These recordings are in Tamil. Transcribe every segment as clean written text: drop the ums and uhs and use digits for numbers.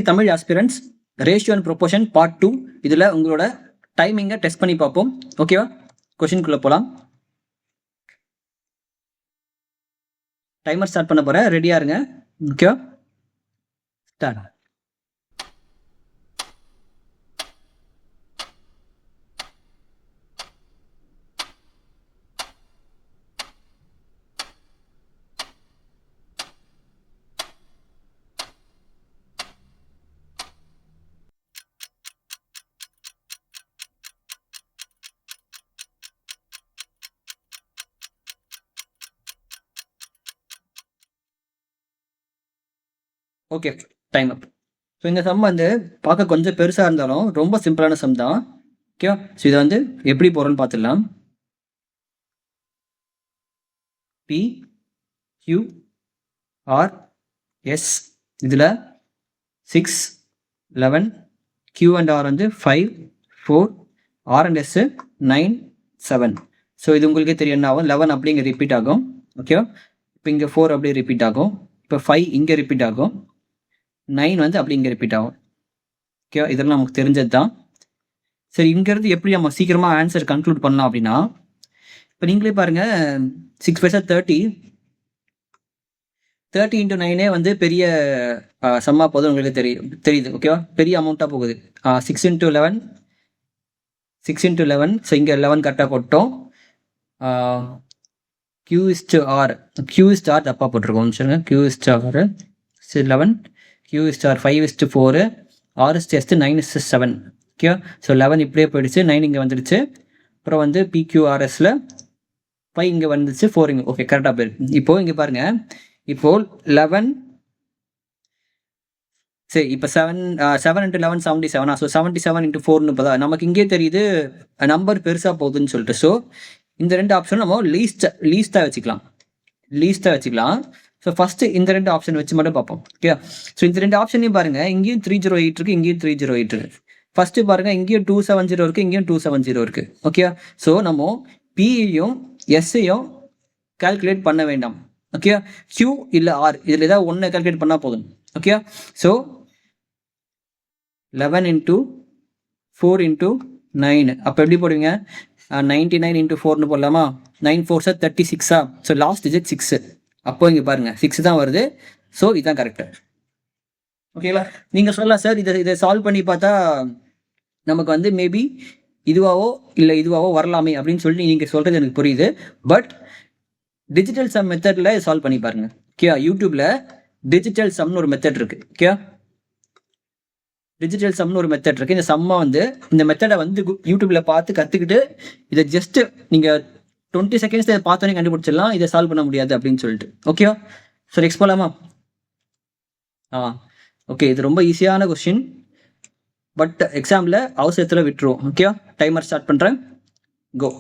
Tamil aspirants ratio and proportion part 2 இதில் உங்களோட டைமிங்கை டெஸ்ட் பண்ணி பார்ப்போம். ஓகேவா? கொஷின்குள்ளே போகலாம். டைமர் ஸ்டார்ட் பண்ண போகிறேன், ரெடியாக இருங்க. ஓகேவா? ஸ்டார்ட். ஓகே, டைம் அப். ஸோ இந்த சம் வந்து பார்க்க கொஞ்சம் பெருசாக இருந்தாலும் ரொம்ப சிம்பிளான சம் தான். ஓகேவா? ஸோ இதை வந்து எப்படி போகிறோன்னு பார்த்துடலாம். பி கியூ ஆர் எஸ் இதில் 6 11 கியூ அண்ட் ஆர் வந்து 5 4 ஆர் அண்ட் எஸ் 9 7. ஸோ இது உங்களுக்கே தெரியும் என்ன ஆகும். 11 அப்படி இங்கே ரிப்பீட் ஆகும். ஓகேவா? இப்போ இங்கே 4 அப்படியே ரிப்பீட் ஆகும். இப்போ 5 இங்கே ரிப்பீட் ஆகும். 9 வந்து அப்படி இங்கே ரிப்பீட் ஆகும். ஓகேவா? இதெல்லாம் நமக்கு தெரிஞ்சது தான். சரி, இங்கேருந்து எப்படி நம்ம சீக்கிரமாக ஆன்சர் கன்க்ளூட் பண்ணலாம் அப்படின்னா, இப்போ நீங்களே பாருங்கள், 6 5 30 30 × 9 வந்து பெரிய சம்மா போதும், உங்களுக்கு தெரியுது. ஓகேவா? பெரிய அமௌண்ட்டாக போகுது. 6 × 11 6 × 11. ஸோ இங்கே 11 கரெக்டாக போட்டோம். Q/R தப்பாக போட்டிருக்கோம். சொல்லுங்கள். Q/R 11 Q/R 5/4 R/S 9/7. Okay. So 11 இப்படியே போயிடுச்சு, 9 இங்கே வந்துடுச்சு. அப்புறம் வந்து PQRSல 5 இங்கே வந்துடுச்சு, 4 இங்கே. ஓகே, கரெக்டாக போயிருக்கு. இப்போது இங்கே பாருங்கள், இப்போது 11 சரி, இப்போ 7 × 11 77. ஸோ 77 × 4 30. நமக்கு இங்கே தெரியுது நம்பர் பெருசாக போகுதுன்னு சொல்லிட்டு. ஸோ இந்த ரெண்டு ஆப்ஷன் நம்ம லீஸ்ட்டாக வச்சுக்கலாம். ஸோ ஃபஸ்ட்டு இந்த ரெண்டு ஆப்ஷன் வச்சு மட்டும் பார்ப்போம். ஓகே. ஸோ இந்த ரெண்டு ஆப்ஷனையும் பாருங்கள், இங்கேயும் 308 இருக்குது, இங்கேயும் 308 இருக்குது. ஃபஸ்ட்டு பாருங்கள், இங்கேயும் 270 இருக்குது, இங்கேயும் 270 இருக்குது. ஓகே. ஸோ நம்ம பியையும் எஸ்ஸையும் கால்குலேட் பண்ண வேண்டாம். ஓகே. Q இல்லை R இதில் ஏதாவது ஒன்று கால்குலேட் பண்ணால் போதும். ஓகே. ஸோ 11 × 4 × 9. அப்போ எப்படி போடுவீங்க? 99 × 4ன்னு போடலாமா? 9 4 36. So last digit 6. அப்போ இங்கே பாருங்கள், 6 தான் வருது. ஸோ இதுதான் கரெக்டு. ஓகேங்களா? நீங்கள் சொல்லலாம், சார் இதை சால்வ் பண்ணி பார்த்தா நமக்கு வந்து மேபி இதுவாவோ வரலாமே அப்படின்னு சொல்லி நீங்கள் சொல்கிறது எனக்கு புரியுது. பட் டிஜிட்டல் சம் மெத்தடில் சால்வ் பண்ணி பாருங்கள். ஓகே. யூடியூப்பில் டிஜிட்டல் சம்னு ஒரு மெத்தட் இருக்குது. ஓகே. டிஜிட்டல் சம்னு ஒரு மெத்தட் இருக்குது. இந்த சம்மை வந்து இந்த மெத்தடை வந்து யூடியூப்பில் பார்த்து கற்றுக்கிட்டு இதை ஜஸ்ட்டு நீங்கள் 20 செகண்ட்ஸ் இதை பார்த்தோன்னே கண்டுபிடிச்சிடலாம், இதை சால்வ் பண்ண முடியாது அப்படின்னு சொல்லிட்டு. ஓகேவா? ஸோ நெக்ஸ்ட் போகலாமா? ஓகே. இது ரொம்ப ஈஸியான கொஸ்டின், பட் எக்ஸாமில் அவசரத்தில் விட்டுருவோம். ஓகேவா? டைமர் ஸ்டார்ட் பண்ணுறேன். Go.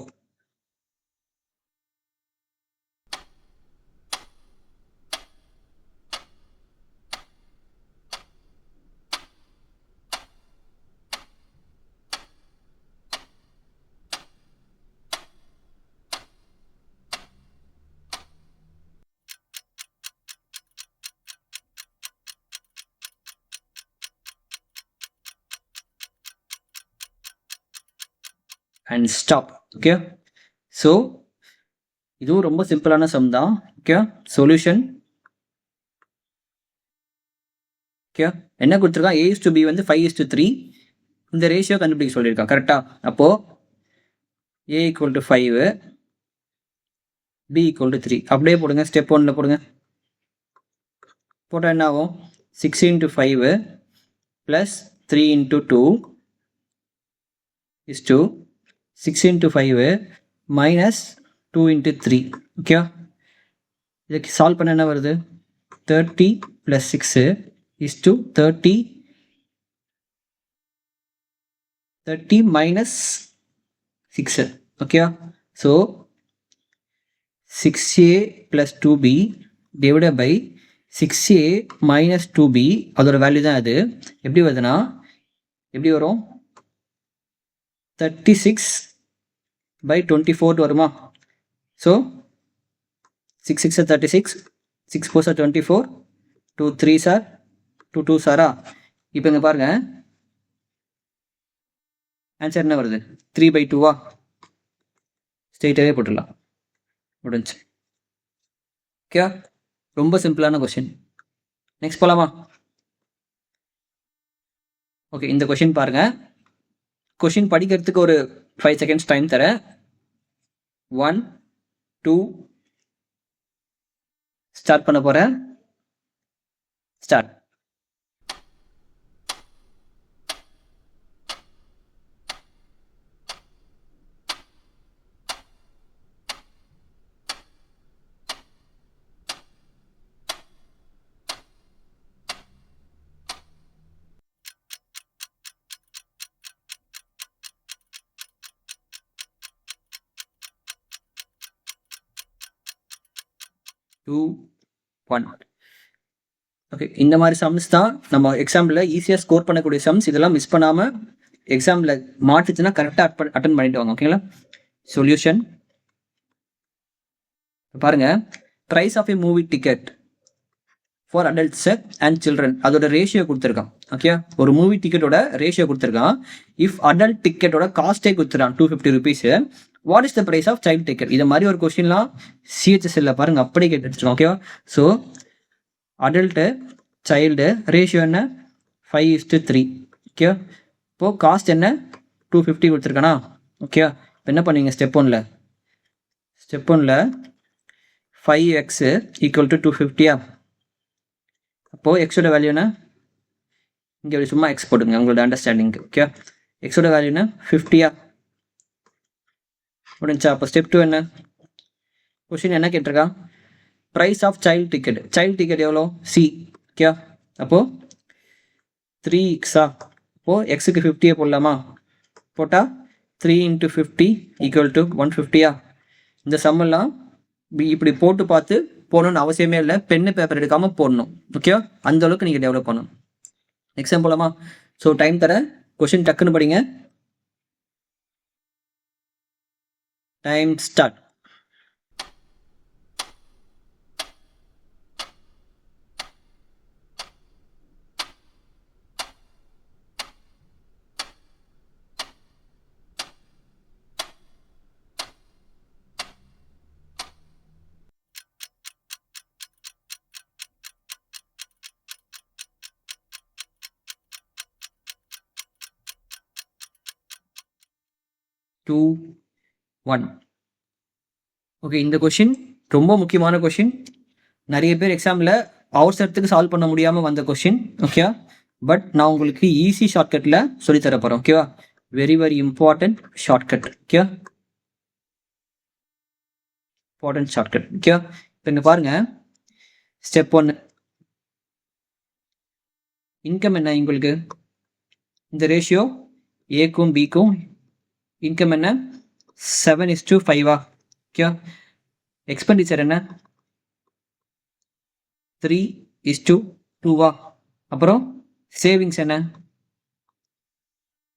And stop. Okay. So இதுவும் ரொம்ப சிம்பிளான சம் தான். ஓகே. சொல்யூஷன். ஓகே. என்ன கொடுத்துருக்கான்? A/B வந்து 5:3. இந்த ரேஷியோ கண்டுபிடிக்க சொல்லியிருக்கான். கரெக்டா? அப்போது A = 5, B = 3. அப்படியே போடுங்க. ஸ்டெப் 1ல் போடுங்க. போட்டால் என்ன ஆகும்? 6 × 5 + 3 × 2 is 2. 6 × 5 - 2 × 3. ஓகே. இதுக்கு சால்வ் பண்ண என்ன வருது? 30 + 6 is 30. 30 - 6. Okay. So 6A + 2B / 6A - 2B அதோட வேல்யூ தான் அது. எப்படி வருதுன்னா, எப்படி வரும்? 36/24 வருமா? ஸோ 6 6 36, 6 4 24, 2 3 2 2 சாரா? இப்போ இங்கே பாருங்க ஆன்சர் என்ன வருது 3/2 ஸ்ட்ரெயிட்டாகவே போட்டுடலாம் முடிஞ்சு. ஓகே, ரொம்ப சிம்பிளான கொஸ்டின். நெக்ஸ்ட் போகலாமா? ஓகே, இந்த கொஷின் பாருங்க. கொஷின் படிக்கிறதுக்கு ஒரு 5 செகண்ட்ஸ் டைம் தரேன். 1 2 ஸ்டார்ட் பண்ண போறேன். ஸ்டார்ட். Two one. ஓகே, இந்த மாதிரி சம்ஸ் தான் நம்ம எக்ஸாம்பிள் ஈஸியாக ஸ்கோர் பண்ணக்கூடிய சம்ஸ். இதெல்லாம் மிஸ் பண்ணாமல் எக்ஸாமில் மாட்டுச்சுன்னா கரெக்டாக அட்டன் பண்ணிட்டு வாங்க. ஓகேங்களா? சொல்யூஷன் பாருங்க. Price of a movie ticket for adults and children, அதோட ரேஷியோ கொடுத்துருக்கான். ஓகே, ஒரு மூவி டிக்கெட்டோட ரேஷியோ கொடுத்துருக்கான். இஃப் அடல்ட் டிக்கெட்டோட காஸ்டே கொடுத்துருக்கான் 250 rupees. What is the price of child ticket? இது மாதிரி ஒரு கொஸ்டின்லாம் சிஹெச்எஸ்எல்ல பாருங்க அப்படியே கேட்டுருக்கோம். ஓகேவா? ஸோ அடல்ட்டு சைல்டு ரேஷியோ என்ன 5:3. ஓகே, இப்போது காஸ்ட் என்ன 250 கொடுத்துருக்கானா? ஓகேவா? இப்போ என்ன பண்ணுவீங்க? ஸ்டெப் ஒன்ல 5x ஈக்குவல் டு 250. அப்போது எக்ஸோட வேல்யூ என்ன? இங்கே சும்மா எக்ஸ் போட்டுங்க உங்களோட அண்டர்ஸ்டாண்டிங்க்கு. ஓகே, எக்ஸோட வேல்யூ என்ன 50. முடிஞ்சா? அப்போ ஸ்டெப் 2 என்ன? கொஸ்டின் என்ன கேட்டிருக்கான்? Price of child ticket. Child ticket எவ்வளோ? சி. ஓகே, அப்போது 3x. அப்போது எக்ஸுக்கு 50 போடலாமா? போட்டால் 3 × 50 ஈக்குவல் டு 150. இந்த சம்மெல்லாம் இப்படி போட்டு பார்த்து போடணும்னு அவசியமே இல்லை. பென்னு பேப்பர் எடுக்காமல் போடணும். ஓகே, அந்த அளவுக்கு நீங்கள் டெவலப் பண்ணணும். எக்ஸாம் போலாமா? ஸோ டைம் தர, கொஸ்டின் டக்குன்னு படிங்க. Time start. Two one. Okay, இந்த கொஷின் ரொம்ப முக்கியமான கொஷின். நிறைய பேர் எக்ஸாமில் அவசரத்துக்கு சால்வ் பண்ண முடியாமல் வந்த கொஷின். ஓகே, பட் நான் உங்களுக்கு ஈஸி ஷார்ட்கட்டில் சொல்லித்தர போகிறேன். ஓகேவா? Very very important shortcut. Okay, important shortcut. Okay, இப்போ இங்கே பாருங்க. ஸ்டெப் 1 இன்கம் என்ன உங்களுக்கு? இந்த ரேஷியோ ஏக்கும் பிக்கும் இன்கம் என்ன 7:5. ஓகே, எக்ஸ்பெண்டிச்சர் என்ன 3:2. அப்புறம் சேவிங்ஸ் என்ன?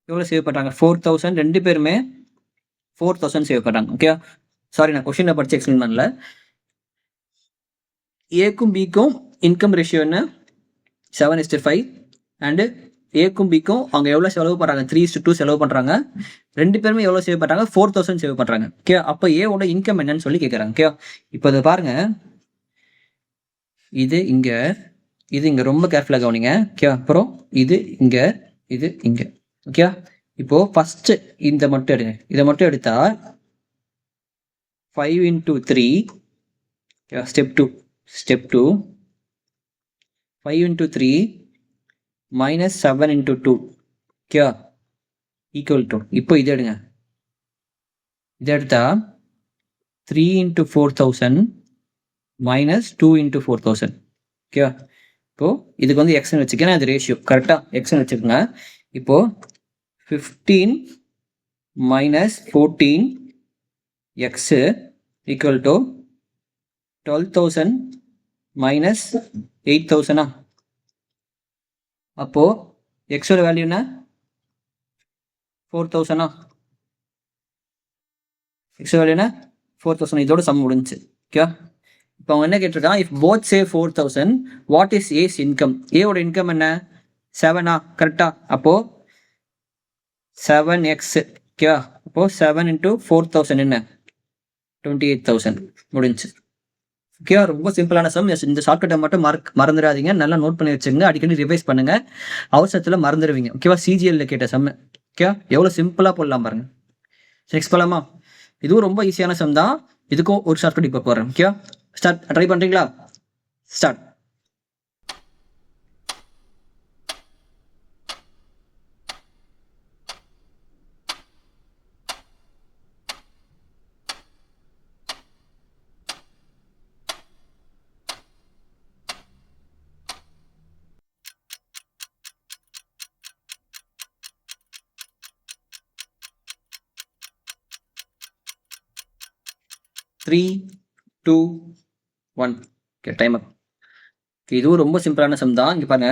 எவ்வளோ சேவ் பண்ணுறாங்க? 4000. ரெண்டு பேருமே 4000 சேவ் பண்ணுறாங்க. ஓகே, சாரி, நான் கொஷினை படித்து எக்ஸ்பிளைன் பண்ணல. ஏக்கும் பிக்கும் இன்கம் ரேஷியோ என்ன 7:5. அண்டு ஏக்கும் பிக்கும் அவங்க எவ்வளோ செலவு பண்ணுறாங்க? 3:2 செலவு பண்ணுறாங்க. ரெண்டு பேருமே எவ்வளோ சேவ் பண்ணுறாங்க? 4000 சேவ் பண்ணுறாங்க. ஓகே, அப்போ ஏவோட இன்கம் என்னன்னு சொல்லி கேட்குறாங்க. ஓகே, இப்போ அதை பாருங்க. இது இங்கே ரொம்ப கேர்ஃபுல்லாக கவனிங்க. ஓகே, அப்புறம் இது இங்கே, இது இங்கே. ஓகே, இப்போது ஃபஸ்ட்டு இந்த மட்டும் எடுங்க. இதை மட்டும் எடுத்தா 5 × 3. Step 2 5 × 3 minus 7 × 2. Okay, equal to, இப்போ இது எடுங்க. இதை எடுத்தா 3 × 4000 minus 2 × 4000. ஓகே, இப்போது இதுக்கு வந்து எக்ஸ்னு வச்சுக்கேன். அது ரேஷியோ கரெக்டாக எக்ஸ்னு வச்சுக்கோங்க. இப்போது 15 minus 14x equal to 12,000 minus 8,000. அப்போது எக்ஸோட வேல்யூ என்ன 4,000. எக்ஸோட வேல்யூ என்ன 4,000. இதோட சம் முடிஞ்சு. ஓகே, இப்போ அவங்க என்ன கேட்டிருக்கான்? If both say 4,000 what is A's income? ஏவோட இன்கம் என்ன 7 கரெக்டாக? அப்போது 7x ஓகேவா? அப்போது 7 × 4000 என்ன? 28,000 முடிஞ்சு. ஓகேவா? ரொம்ப சிம்பிளான சம். இந்த ஷார்ட்கட்டை மட்டும் மறந்துடாதீங்க. நல்லா நோட் பண்ணி வச்சுங்க. அடிக்கடி ரிவைஸ் பண்ணுங்க. அவசரத்தில் மறந்துடுவீங்க. ஓகேவா? சிஜிஎல்ல கேட்ட சம். ஓகேவா? எவ்வளோ சிம்பிளாக போடலாம் பாருங்க. நெக்ஸ்ட் போகலாமா? இதுவும் ரொம்ப ஈஸியான சம் தான். இதுக்கும் ஒரு ஷார்ட்கட் இப்போ போடுறேன். ஓகேவா? ஸ்டார்ட். ட்ரை பண்ணுறீங்களா? ஸ்டார்ட். த்ரீ, 2, 1. ஓகே, டைம் அப். இதுவும் ரொம்ப சிம்பிளான சம் தான். இங்கே பாருங்க,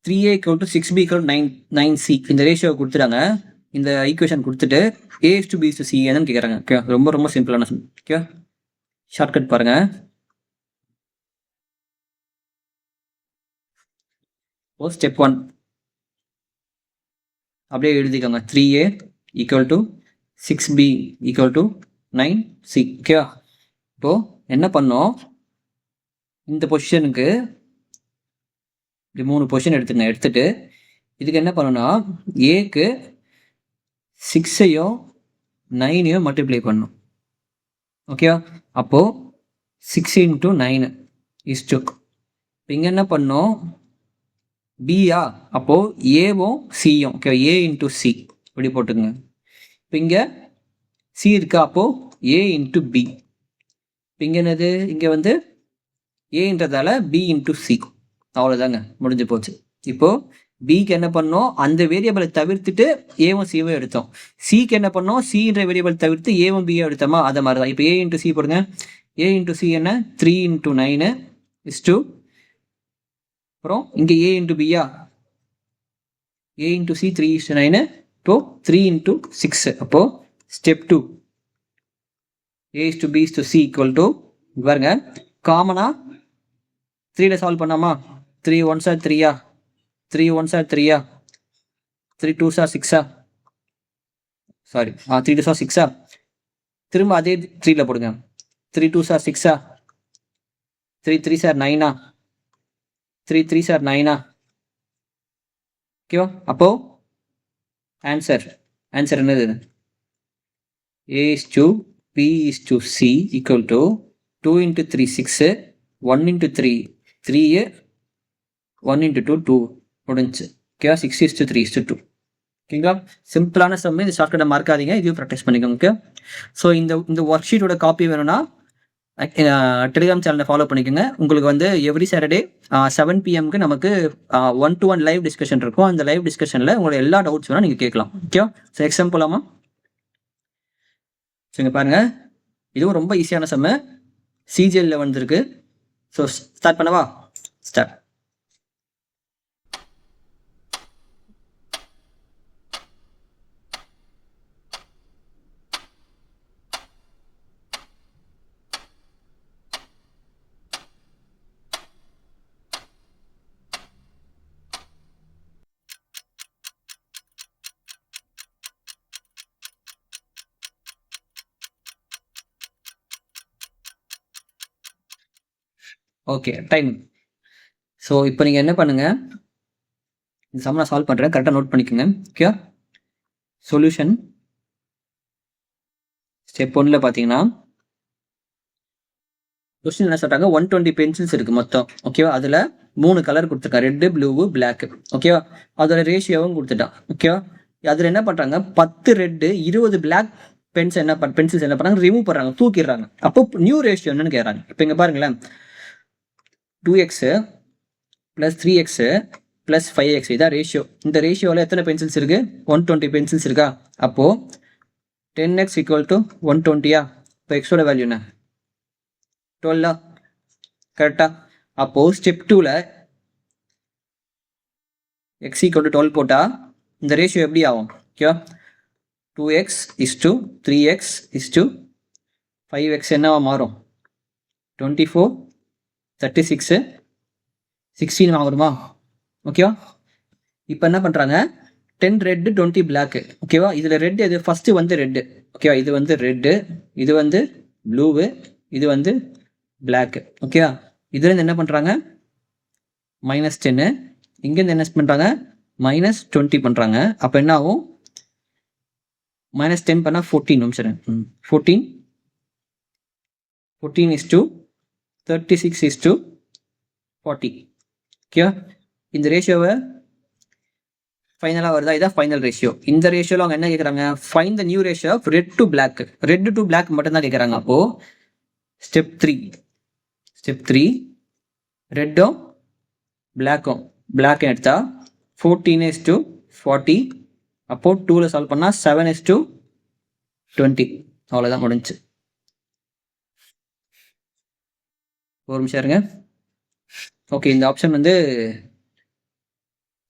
3a = 6b = 9c இந்த ரேஷியோ கொடுத்துட்டாங்க. இந்த ஈக்குவேஷன் கொடுத்துட்டு a:b:c என்னன்னு கேட்குறாங்க. ஓகே, ரொம்ப ரொம்ப சிம்பிளான சம். ஓகே, ஷார்ட்கட் பாருங்க. ஸ்டெப் 1 அப்படியே எழுதிக்கோங்க. 3a = 6b = 9c. ஓகேவா? இப்போ என்ன பண்ணோம், இந்த பொசிஷனுக்கு இது 3 பொசிஷன் எடுத்துட்டு இதுக்கு என்ன பண்ணணும்னா ஏக்கு 6ஐயும் 9ஐயும் மல்டிப்ளை பண்ணணும். ஓகேவா? அப்போது 6 × 9 = 2. இப்போ இங்கே என்ன பண்ணோம், பியா, அப்போது ஏவும் சியும். ஓகே, a × c இப்படி போட்டுக்குங்க. இப்போ இங்கே சி இருக்கா, அப்போது a × b. இப்போ இங்கே என்னது, இங்கே வந்து ஏன்றதால b × c. அவ்வளோதாங்க, முடிஞ்சு போச்சு. இப்போது பிக்கு என்ன பண்ணோம், அந்த வேரியபிளை தவிர்த்துட்டு ஏவும் சியும் எடுத்தோம். சிக்கு என்ன பண்ணோம், சின்ற வேரியபிள் தவிர்த்து ஏவும் பியும் எடுத்தோமா, அதை மாதிரி தான். இப்போ a × c போடுங்க. a × c என்ன, 3 × 9 = 2. அப்புறம் இங்கே a × b-யா, a × c 3 = 9. இப்போ 3 × 6. அப்போது ஸ்டெப் 2 a:b: c = பாருங்க, காமனாக 3ல சால்வ் பண்ணாமா, 3 1s are 3-ஆ, 3 1s are 3-ஆ, 3 2s are 6-ஆ, சாரி 3 2s are 6-ஆ. திரும்ப அதே 3ல போடுங்க. 3 2s are 6-ஆ, 3 3s are 9-ஆ, 3 3s are 9-ஆ. ஓகேவா? அப்போது ஆன்சர் என்னது, a:b: c = 2 × 3 6, 1 × 3 3, 1 × 2 2 முடிஞ்சு. ஓகேவா? 6 3 2. ஓகேங்களா? சிம்பிளான சம். இந்த ஷார்ட்கட்டை மறக்காதீங்க, இதையும் ப்ராக்டிஸ் பண்ணிக்கோங்க. ஓகே, ஸோ இந்த ஒர்க் ஷீட்டோட காப்பி வேணும்னா டெலிகிராம் சேனலை ஃபாலோ பண்ணிக்கோங்க. உங்களுக்கு வந்து எவ்ரி சாட்டர்டே 7 PM நமக்கு 1-to-1 லைவ் டிஸ்கஷன் இருக்கும். அந்த லைவ் டிஸ்கஷனில் உங்களோட எல்லா டவுட்ஸ் வேணால் நீங்கள் கேட்கலாம். ஓகே, ஸோ எக்ஸாம் போகலாமா? ஸோ இங்கே பாருங்கள், இதுவும் ரொம்ப ஈஸியான சம்மு, சிஜிஎல்ல வந்துருக்கு. ஸோ ஸ்டார்ட் பண்ணவா? ஸ்டார்ட். Okay, time. ஸோ இப்போ நீங்கள் என்ன பண்ணுங்கள், இந்த சம் நான் சால்வ் பண்ணுறேன், கரெக்டாக நோட் பண்ணிக்கோங்க. ஓகே, சொல்யூஷன் ஸ்டெப் 1ல் பார்த்தீங்கன்னா கொஸ்டின் என்ன சொல்கிறாங்க, 120 பென்சில்ஸ் இருக்குது மொத்தம். ஓகேவா? அதில் 3 கலர் கொடுத்துருக்கான், ரெட்டு, ப்ளூ, பிளாக். ஓகேவா? அதோட ரேஷியோவும் கொடுத்துட்டான். ஓகேவா? அதில் என்ன பண்ணுறாங்க, 10 ரெட்டு 20 பிளாக் பென்சில்ஸ் என்ன பண்ணுறாங்க, ரிமூவ் பண்ணுறாங்க, தூக்கிடுறாங்க. அப்போ நியூ ரேஷியோ என்னன்னு கேட்குறாங்க. இப்போ இங்கே பாருங்களேன், 2x + 3x + 5x இதான் ரேஷியோ. இந்த ரேஷியோவில் எத்தனை பென்சில்ஸ் இருக்குது, 120 பென்சில்ஸ் இருக்கா? அப்போது 10x = 120-ஆ? இப்போ எக்ஸோட வேல்யூ என்ன, 12-ஆ? கரெக்டா? அப்போது ஸ்டெப் 2ல் x = 12 போட்டால் இந்த ரேஷியோ எப்படி ஆகும்? ஓகேவா? 2x = 3x = 5x என்னவா மாறும், 24 36 16 வாங்குமா? ஓகேவா? இப்போ என்ன பண்ணுறாங்க, 10 ரெட்டு 20 பிளாக்கு. ஓகேவா? இதில் ரெட் எது ஃபஸ்ட்டு வந்து ரெட்டு. ஓகேவா? இது வந்து ரெட்டு, இது வந்து ப்ளூவு, இது வந்து பிளாக்கு. ஓகேவா? இதுலேருந்து என்ன பண்ணுறாங்க, -10. இங்கேருந்து என்ன பண்ணுறாங்க, -20 பண்ணுறாங்க. அப்போ என்ன ஆகும், -10 பண்ணால் 14 நிமிஷம். 14 36:40. ஓகேவா? இந்த ரேஷியோவை ஃபைனலாக வருதா, இதான் ஃபைனல் ரேஷியோ. இந்த ரேஷியோவில் அவங்க என்ன கேட்குறாங்க, find the new ratio of red to black. Red to black மட்டும்தான் கேட்குறாங்க. அப்போது ஸ்டெப் த்ரீ ரெட்டும் பிளாக்கும் எடுத்தா 14:40. அப்போது 2ல் சால்வ் பண்ணால் 7:20. அவ்வளோதான், முடிஞ்சு. ஒரு நிமிஷம் இருங்க. ஓகே, இந்த ஆப்ஷன் வந்து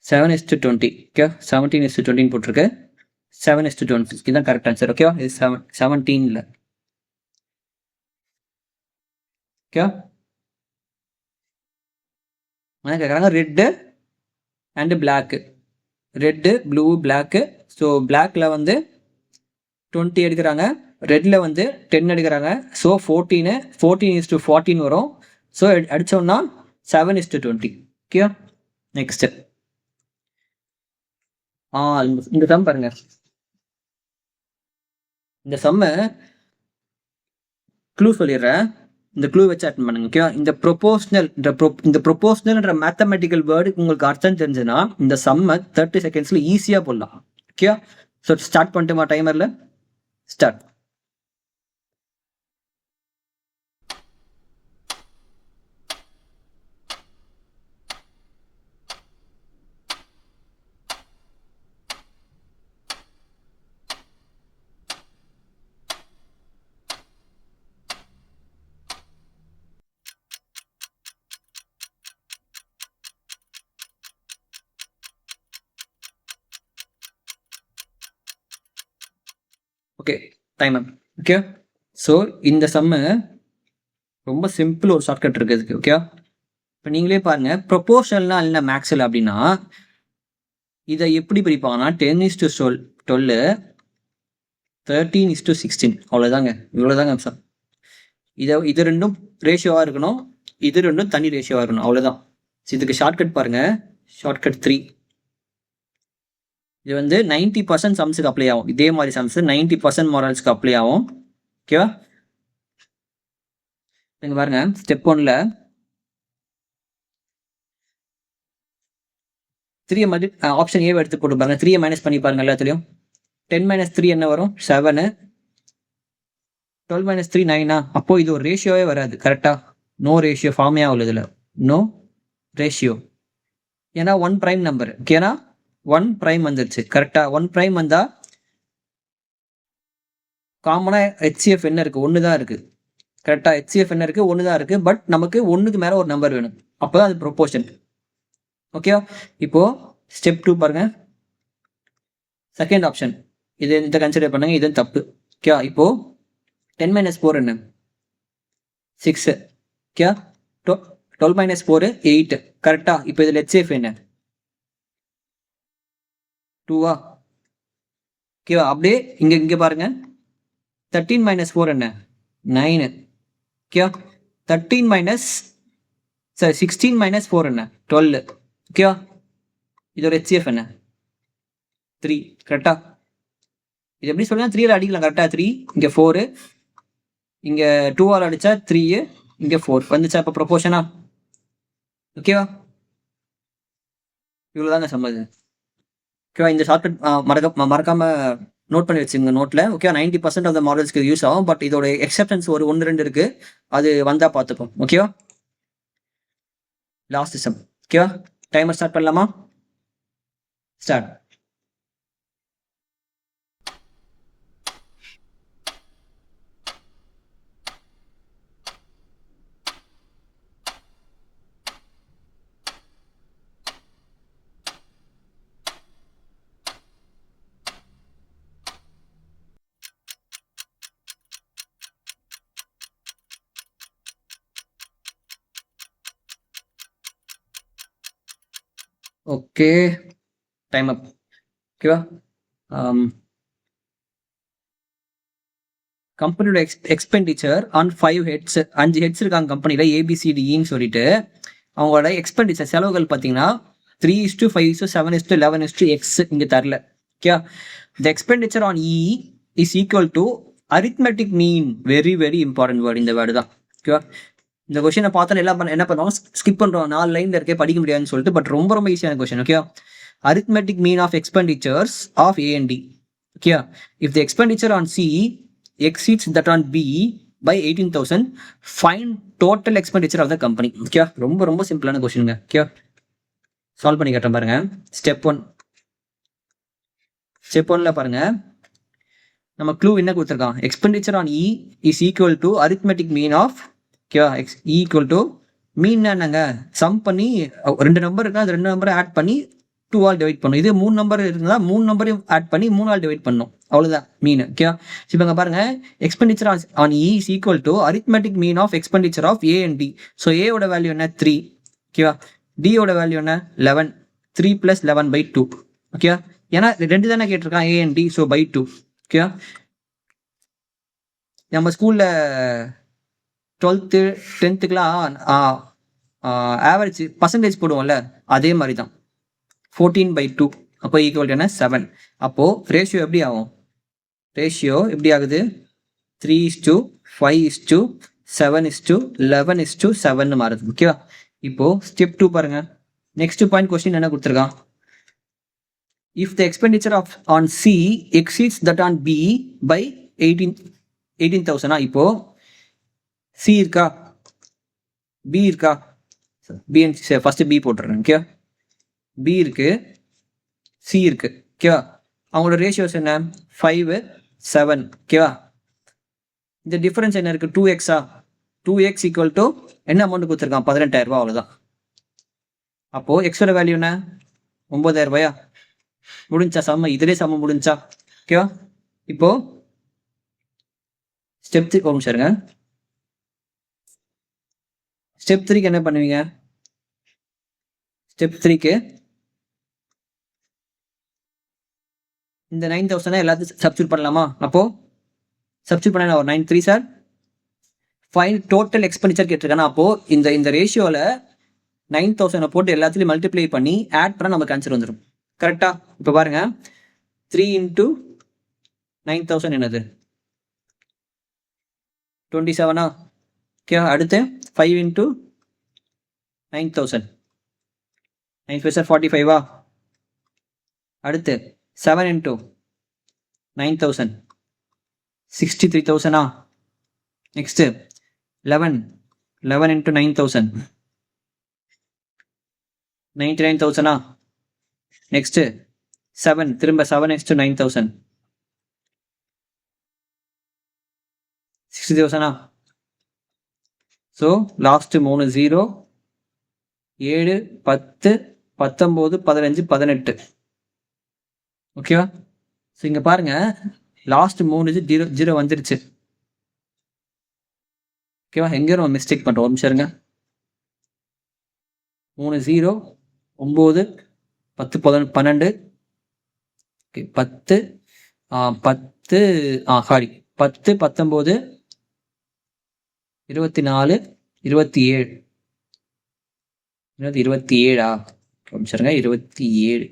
7:20. ஓகே, 17:20 போட்டிருக்கு. 7:20 இதுதான் கரெக்ட் ஆன்சர். ஓகேவா? இது 17 ஓகே. என்ன கேட்குறாங்க, red and black. Red, blue, black. So பிளாக்ல வந்து 20 எடுக்கிறாங்க, ரெட்டில் வந்து 10 எடுக்கிறாங்க. ஸோ 14:14 வரும். ஸோ அடித்தோம்னா 7:20. ஓகே, நெக்ஸ்ட்டு இந்த சம் பாருங்க. இந்த சம்மை க்ளூ சொல்லிடுறேன், இந்த க்ளூ வச்சு அட்டன் பண்ணுங்க. ஓகே, இந்த ப்ரொபோஷனல்ன்ற மேத்தமெட்டிக்கல் வேர்டு உங்களுக்கு அர்த்தம் தெரிஞ்சுன்னா இந்த சம்மை 30 செகண்ட்ஸில் ஈஸியாக போடலாம். ஓகே, ஸோ ஸ்டார்ட் பண்ணிட்டுமா, டைமரில் start. Okay, timer. Okay, so இந்த சம்மு ரொம்ப சிம்பிள், ஒரு ஷார்ட்கட் இருக்குது இதுக்கு. ஓகே, இப்போ நீங்களே பாருங்கள், ப்ரொபோஷனல்னா இல்லை மேக்ஸில் அப்படின்னா இதை எப்படி பிரிப்பாங்கன்னா 10:12, 13:16. அவ்வளோதாங்க, இவ்வளோதாங்க அம்சம். இது ரெண்டும் ரேஷியோவாக இருக்கணும், இது ரெண்டும் தனி ரேஷியோவாக இருக்கணும், அவ்வளோதான். இதுக்கு ஷார்ட்கட் பாருங்கள், ஷார்ட்கட் 3. இது வந்து 90% சம்ஸுக்கு அப்ளை ஆகும். இதே மாதிரி சம்ஸ் 90% மாரல்ஸ்க்கு அப்ளை ஆகும். ஓகேவா? இங்கே பாருங்க, ஸ்டெப் 1ல் 3 மாதிரி ஆப்ஷன் ஏவை எடுத்து போட்டு பாருங்க. 3 மைனஸ் பண்ணி பாருங்க எல்லாத்துலையும். 10 - 3 என்ன வரும், 7. 12 - 3 9. அப்போ இது ஒரு ரேஷியோவே வராது. கரெக்டா? நோ ரேஷியோ ஃபார்மே ஆகல இதில், நோ ரேஷியோ. ஏன்னா 1 பிரைம் நம்பர். ஓகேனா 1 பிரைம் வந்துருச்சு. கரெக்டா? 1 பிரைம் வந்தா காமனாக HCF என்ன இருக்கு, 1 தான் இருக்கு. கரெக்டா? HCF என்ன இருக்கு, 1 தான் இருக்கு. பட் நமக்கு 1க்கு மேலே ஒரு நம்பர் வேணும், அப்போதான் அது ப்ரொபோர்ஷன். ஓகேவா? இப்போ ஸ்டெப் 2 பாருங்க, செகண்ட் ஆப்ஷன். இதை கன்சிடர் பண்ணுங்க, இது தப்பு. ஓகே, இப்போ 10 - 4 என்ன, 6. ஓகே, 12 - 4 8. கரெக்டா? இப்போ இதில் HCF என்ன, 2வா? ஓகேவா? அப்படியே இங்கே பாருங்க, 13 - 4 என்ன, 9. ஓகே, 16 - 4 என்ன, 12. ஓகேவா? இதோட HCF என்ன, 3. கரெக்டா? இது எப்படி சொல்லலாம், 3ல் அடிக்கலாம். கரெக்டா? 3 இங்கே 4, இங்கே 2ஆல் அடித்தா 3, இங்கே 4 வந்துச்சா? இப்போ ப்ரொபோர்ஷனா? ஓகேவா? இவ்வளோதாங்க சம்மது. ஓகேவா? இந்த ஷார்ட்கட் மறக்காம நோட் பண்ணி வச்சுங்க நோட்டில். ஓகே, 90% ஆஃப் த மாடல்ஸ்க்கு யூஸ் ஆகும். பட் இதோட எக்ஸப்ஷன்ஸ் ஒரு 1-2 இருக்கு, அது வந்தால் பார்த்துப்போம். ஓகேவா? Last some. ஓகேவா? டைமர் ஸ்டார்ட் பண்ணலாமா? ஸ்டார்ட். ஓகே, டைம் அப். ஓகேவா? கம்பெனியோட எக்ஸ்பெண்டிச்சர் ஆன் 5 ஹெட்ஸ், 5 ஹெட்ஸ் இருக்காங்க கம்பெனியில் ஏபிசிடின்னு சொல்லிட்டு. அவங்களோட எக்ஸ்பெண்டிச்சர் செலவுகள் பார்த்தீங்கன்னா 3:5:7:11 X இங்கே தரல. Okay, the expenditure on E is equal to arithmetic mean. Very very important word இந்த வேர்டு தான். ஓகேவா? இந்த கொஸ்டினை பார்த்தா என்ன பண்ணுவோம், ஸ்கிப் பண்ணுறோம், 4 லைன்ல இருக்கே படிக்க முடியாதுன்னு சொல்லிட்டு. பட் ரொம்ப ரொம்ப ஈஸியான question. Okay, arithmetic mean of expenditures of A and D. Okay, if the expenditure on C exceeds that on B by 18,000, find total expenditure of the company. Okay, ரொம்ப ரொம்ப சிம்பிளான கொஸ்டினுங்க. ஓகே, சால்வ் பண்ணி கேட்டேன் பாருங்க. ஸ்டெப் 1ல பாருங்க, நம்ம க்ளூ என்ன கொடுத்துருக்கான், expenditure on E is equal to arithmetic mean of. ஓகேவா? ஈக்குவல் டு மீன் என்னங்க, சம் பண்ணி 2 நம்பர் இருக்கா, அந்த 2 நம்பரை ஆட் பண்ணி 2 ஆல் டிவைட் பண்ணும். இது 3 நம்பர் இருந்தால் 3 நம்பரையும் ஆட் பண்ணி 3 ஆல் டிவைட் பண்ணும். அவ்வளோதான் மீன். ஓகேவா? இப்போ இங்கே பாருங்க, expenditure on E is equal to arithmetic mean of expenditure of A and D. So ஏவோட வேல்யூ என்ன, 3. ஓகேவா? டியோட வேல்யூ என்ன, 11. 3 + 11/2. ஓகேவா? ஏன்னா 2 தானே கேட்டிருக்கான், A and D. So by 2. ஓகேவா? நம்ம ஸ்கூலில் 12th 10th ஆவரேஜ் பர்சன்டேஜ் போடுவோம்ல, அதே மாதிரி தான் 14/2. அப்போ ஈக்குவல் என்ன, 7. அப்போது ரேஷியோ எப்படி ஆகும், ரேஷியோ எப்படி ஆகுது, 3:5:7:11:7 மாறுது. ஓகேவா? இப்போது ஸ்டெப் 2 பாருங்க. நெக்ஸ்ட் பாயிண்ட் கொஸ்டின் என்ன கொடுத்துருக்கான், if the expenditure on C exceeds that on B by 18,000. இப்போ சி இருக்கா, பி இருக்கா, பி ஃபர்ஸ்ட் பி போட்டுறேன். ஓகே, பி இருக்கு, சி இருக்கு. ஓகேவா? அவங்களோட ரேஷியோஸ் என்ன, 5:7. ஓகேவா? இந்த டிஃபரன்ஸ் என்ன இருக்கு, 2x. 2x ஈக்குவல் டு என்ன அமௌண்ட் கொடுத்துருக்கான், 18,000 ரூபா. அவ்வளோதான். அப்போ எக்ஸோட வேல்யூ என்ன, 9,000 ரூபாயா? முடிஞ்சா சம்ம, இதுலேயே சம்ம முடிஞ்சா. ஓகேவா? இப்போ ஸ்டெப் 3 சரிங்க. ஸ்டெப் 3க்கு என்ன பண்ணுவீங்க, ஸ்டெப் 3க்கு இந்த 9,000 எல்லாத்தையும் சப்ஸ்டியூட் பண்ணலாமா? அப்போ சப்ஸ்டியூட் பண்ண ஒரு 9 3 சார், ஃபைன் டோட்டல் எக்ஸ்பெண்டிச்சர் கேட்டிருக்கானா. அப்போ இந்த ரேஷியோவில் 9,000 போட்டு எல்லாத்துலையும் மல்டிப்ளை பண்ணி ஆட் பண்ணால் நமக்கு ஆன்சர் வந்துடும். கரெக்டா? இப்போ பாருங்க, 3 × 9,000 என்னது, 27. ஓகே, அடுத்து 5 × 9,000, 9 5 45. அடுத்து 7 × 9,000, 63,000. நெக்ஸ்ட் 11 × 9,000, 99,000. நெக்ஸ்ட் 7, திரும்ப 7 × 9,000, 60,000. So last 3 0, 7 10 19 15 18. ஓகேவா? ஸோ இங்கே பாருங்க, லாஸ்ட் 3 0 வந்துருச்சு. ஓகேவா? எங்கேயும் நம்ம மிஸ்டேக் பண்ணுறோம். ஒரு நிமிஷம் இருங்க. 3 0 9 10 12. Okay, 10 sorry 10 19 24 27. 27 சரிங்க, 27.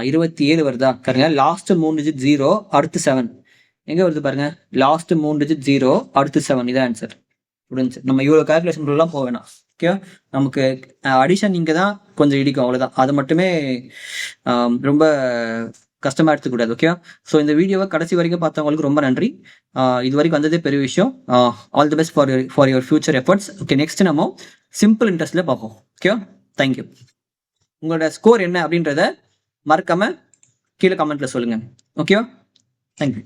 27 வருதா? பாருங்க, லாஸ்ட் 3 டிஜிட் 0, அடுத்து 7. எங்கே வருது பாருங்க, லாஸ்ட் 3 டிஜிட் 0, அடுத்து 7. இதான் ஆன்சர். முடிஞ்சு. நம்ம இவ்வளோ கால்குலேஷன்லாம் போக வேணாம். ஓகே, நமக்கு அடிஷன் இங்கே தான் கொஞ்சம் இடிக்கும், அவ்வளோதான். அது மட்டுமே ரொம்ப கஷ்டமாக எடுத்துக்கூடாது. ஓகே, ஸோ இந்த வீடியோவை கடைசி வரைக்கும் பார்த்தவங்களுக்கு ரொம்ப நன்றி. இது வரைக்கும் வந்ததே பெரிய விஷயம். All the best for your future efforts. Okay, next நம்ம சிம்பிள் இன்ட்ரெஸ்ட்ல பார்ப்போம். Okay, thank you. உங்களோட ஸ்கோர் என்ன அப்படின்றத மறக்காம கீழே கமெண்ட்ல சொல்லுங்க. Okay, thank you.